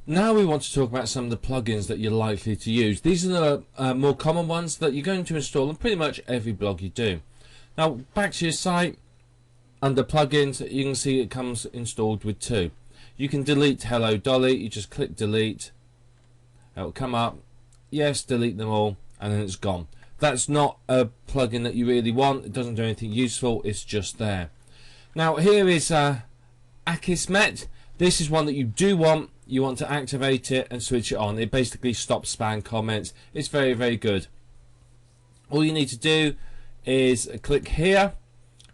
Now we want to talk about some of the plugins that you're likely to use. These are the more common ones that you're going to install in pretty much every blog you do. Now back to your site, under plugins you can see it comes installed with two. You can delete Hello Dolly, you just click delete, it'll come up, yes, delete them all, and then it's gone. That's not a plugin that you really want, it doesn't do anything useful, it's just there. Now here is Akismet. This is one that you do want. You want to activate it and switch it on. It basically stops spam comments. It's very, very good. All you need to do is click here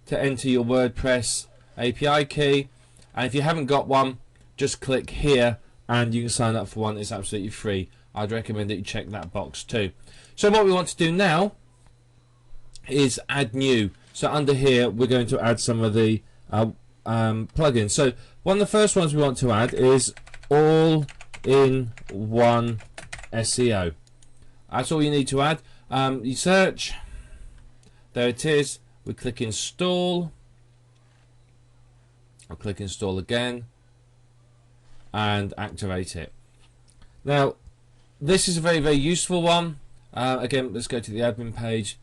to enter your WordPress API key, and if you haven't got one, just click here and you can sign up for one. It's absolutely free. I'd recommend that you check that box too. So what we want to do now is add new. So under here we're going to add some of the plugins. So one of the first ones we want to add is all-in-one SEO. That's all you need to add. You search, there it is, we click install, I'll click install again and activate it. Now this is a very, very useful one. Again, let's go to the admin page.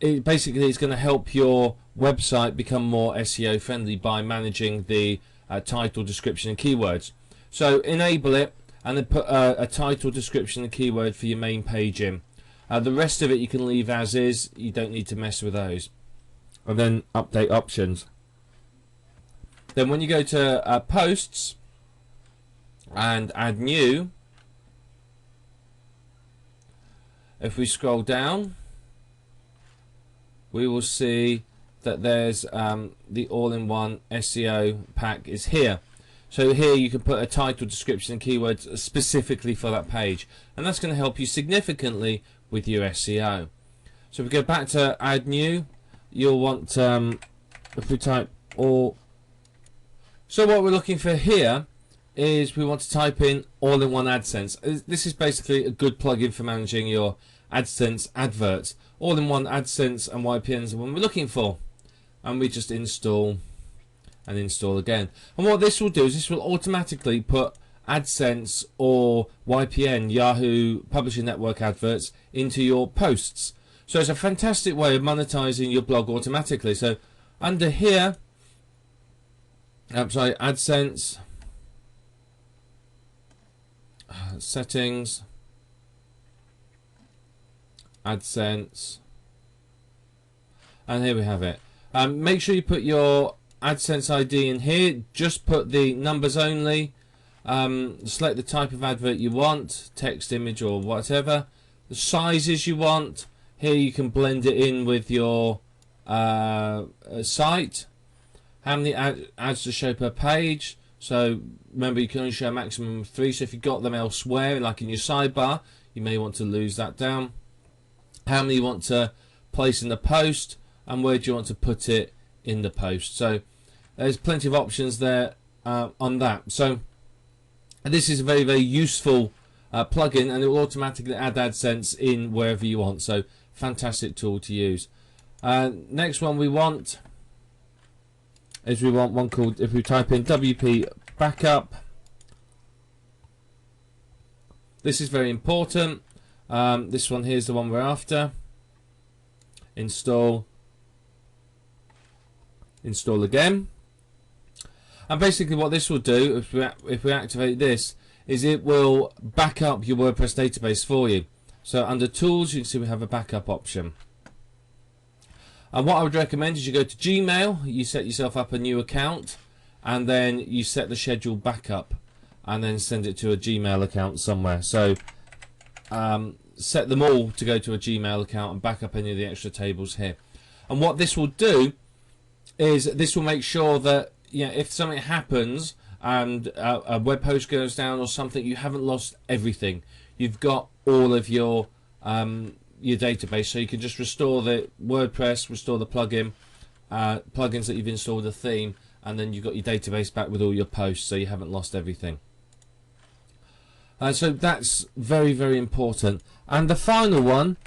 It basically is going to help your website become more SEO friendly by managing the title, description and keywords. So enable it and then put a title, description and keyword for your main page in. The rest of it you can leave as is, you don't need to mess with those. And then update options. Then when you go to posts and add new, if we scroll down we will see that there's the all-in-one SEO pack is here. So here you can put a title, description and keywords specifically for that page, and that's going to help you significantly with your SEO. So if we go back to add new, you'll want if we type all, so what we're looking for here is we want to type in all-in-one AdSense. This is basically a good plugin for managing your AdSense adverts. All-in-one AdSense and YPNs are what we're looking for, and we just install and install again. And what this will do is this will automatically put AdSense or YPN, Yahoo Publishing Network adverts, into your posts. So it's a fantastic way of monetizing your blog automatically. So under here, AdSense, settings, AdSense, and here we have it. Make sure you put your AdSense ID in here. Just put the numbers only. Select the type of advert you want, text, image or whatever. The sizes you want. Here you can blend it in with your site. How many ads to show per page. So remember, you can only show a maximum of 3. So if you've got them elsewhere, like in your sidebar, you may want to lose that down. How many you want to place in the post, and where do you want to put it in the post. So there's plenty of options there on that. So this is a very, very useful plugin, and it will automatically add AdSense in wherever you want. So fantastic tool to use. Next one we want is we want one called, if we type in WP backup, this is very important. This one here is the one we're after. Install again, and basically what this will do, if we activate this, is it will back up your WordPress database for you. So under tools you can see we have a backup option, and what I would recommend is you go to Gmail, you set yourself up a new account, and then you set the schedule backup and then send it to a Gmail account somewhere. So set them all to go to a Gmail account and back up any of the extra tables here. And what this will do is this will make sure that, you know, if something happens and a web host goes down or something, you haven't lost everything. You've got all of your database, so you can just restore the WordPress, restore the plugins that you've installed, the theme, and then you've got your database back with all your posts, so you haven't lost everything. So that's very, very important. And the final one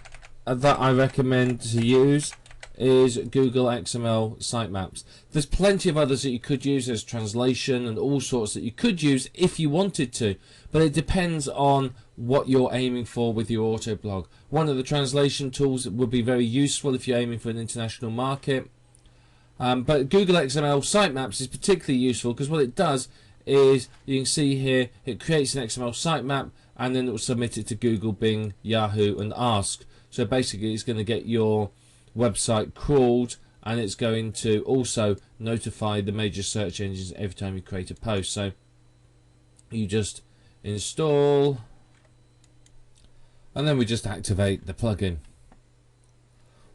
that I recommend to use is Google XML sitemaps. There's plenty of others that you could use. There's translation and all sorts that you could use if you wanted to, but it depends on what you're aiming for with your autoblog. One of the translation tools would be very useful if you're aiming for an international market. But Google XML sitemaps is particularly useful because what it does is, you can see here, it creates an XML sitemap and then it will submit it to Google, Bing, Yahoo and Ask. So basically it's going to get your website crawled, and it's going to also notify the major search engines every time you create a post. So you just install and then we just activate the plugin.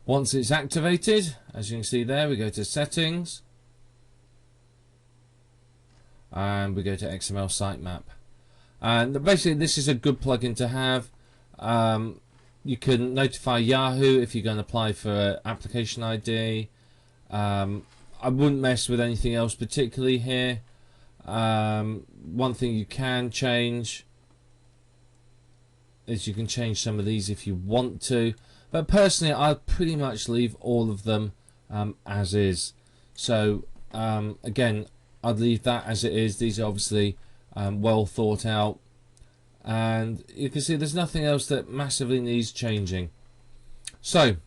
Once it's activated, as you can see there, we go to settings and we go to XML sitemap, and basically this is a good plugin to have. You can notify Yahoo if you're going to apply for an application ID. I wouldn't mess with anything else particularly here. One thing you can change is you can change some of these if you want to, but personally I'd pretty much leave all of them as is. So again, I'd leave that as it is. These are obviously well thought out, and you can see there's nothing else that massively needs changing. So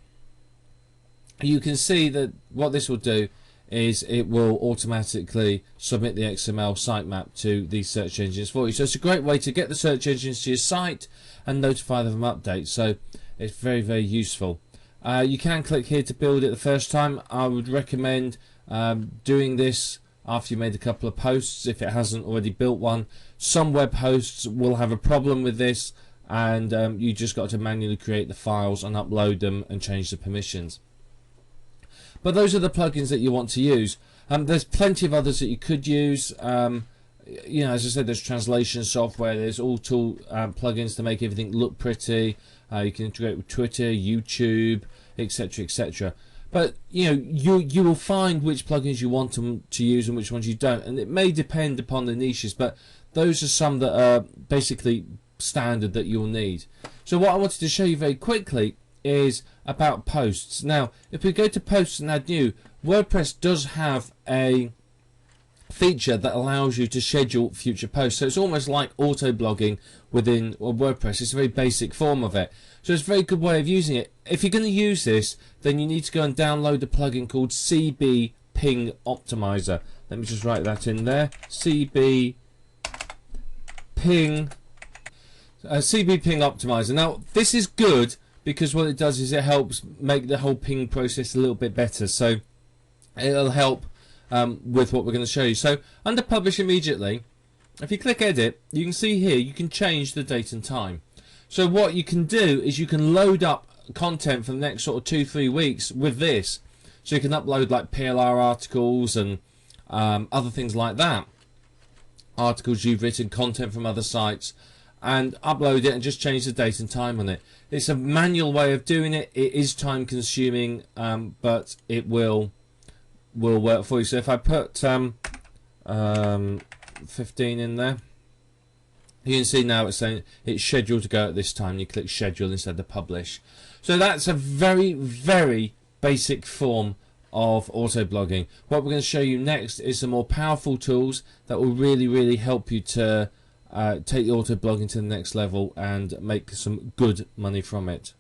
you can see that what this will do is it will automatically submit the XML sitemap to these search engines for you. So it's a great way to get the search engines to your site and notify them of updates. So it's very, very useful. You can click here to build it the first time. I would recommend doing this after you made a couple of posts if it hasn't already built one. Some web hosts will have a problem with this, and you just got to manually create the files and upload them and change the permissions. But those are the plugins that you want to use. There's plenty of others that you could use. You know, as I said, there's translation software, there's all tool plugins to make everything look pretty. You can integrate with Twitter, YouTube, etc., etc. But you know, you will find which plugins you want to use and which ones you don't, and it may depend upon the niches, but those are some that are basically standard that you'll need. So what I wanted to show you very quickly is about posts. Now, if we go to posts and add new, WordPress does have a feature that allows you to schedule future posts. So it's almost like auto-blogging within WordPress. It's a very basic form of it. So it's a very good way of using it. If you're going to use this, then you need to go and download a plugin called CB Ping Optimizer. Let me just write that in there. CB Ping Optimizer. Now, this is good because what it does is it helps make the whole ping process a little bit better. So it'll help with what we're going to show you. So under publish immediately, if you click edit, you can see here you can change the date and time. So what you can do is you can load up content for the next sort of 2-3 weeks with this. So you can upload like PLR articles and other things like that, articles you've written, content from other sites, and upload it and just change the date and time on it. It's a manual way of doing it. It is time consuming, but it will work for you. So if I put 15 in there, you can see now it's saying it's scheduled to go at this time. You click schedule instead of publish. So that's a very, very basic form of auto blogging. What we're going to show you next is some more powerful tools that will really, really help you to take the auto blogging to the next level and make some good money from it.